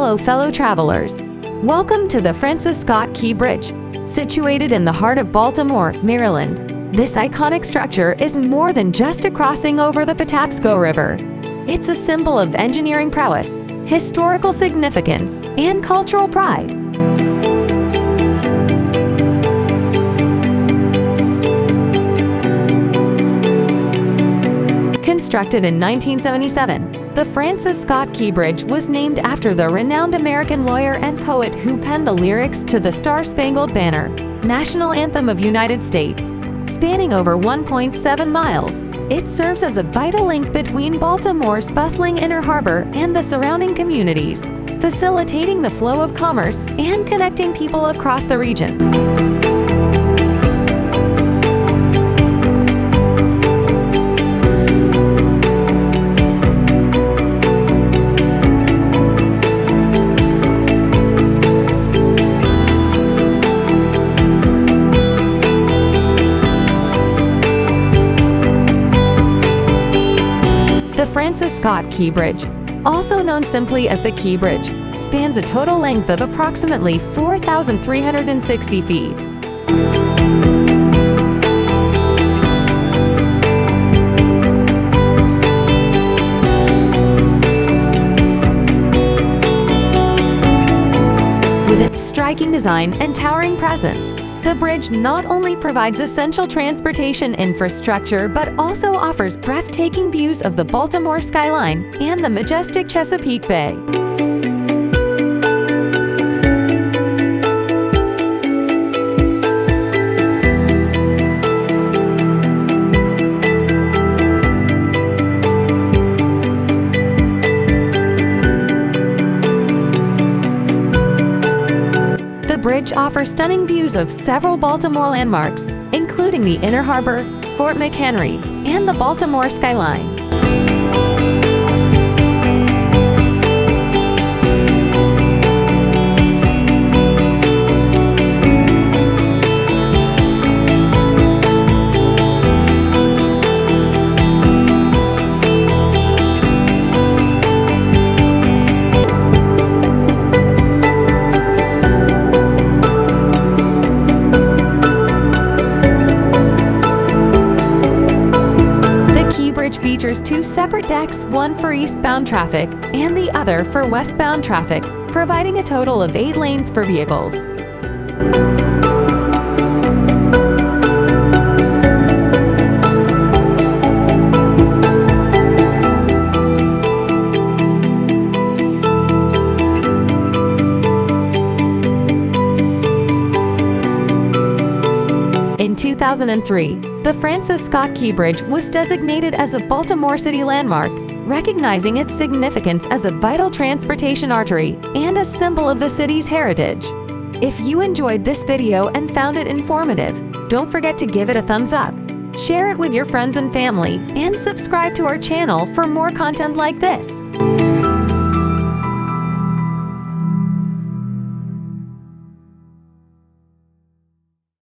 Hello, fellow travelers. Welcome to the Francis Scott Key Bridge, situated in the heart of Baltimore, Maryland. This iconic structure is more than just a crossing over the Patapsco River. It's a symbol of engineering prowess, historical significance, and cultural pride. Constructed in 1977, the Francis Scott Key Bridge was named after the renowned American lawyer and poet who penned the lyrics to the Star-Spangled Banner, national anthem of United States. Spanning over 1.7 miles, it serves as a vital link between Baltimore's bustling inner harbor and the surrounding communities, facilitating the flow of commerce and connecting people across the region. The Francis Scott Key Bridge, also known simply as the Key Bridge, spans a total length of approximately 4,360 feet. With its striking design and towering presence, the bridge not only provides essential transportation infrastructure but also offers breathtaking views of the Baltimore skyline and the majestic Chesapeake Bay. The bridge offers stunning views of several Baltimore landmarks, including the Inner Harbor, Fort McHenry, and the Baltimore skyline. Features two separate decks, one for eastbound traffic and the other for westbound traffic, providing a total of 8 lanes for vehicles. In 2003, the Francis Scott Key Bridge was designated as a Baltimore City landmark, recognizing its significance as a vital transportation artery and a symbol of the city's heritage. If you enjoyed this video and found it informative, don't forget to give it a thumbs up, share it with your friends and family, and subscribe to our channel for more content like this.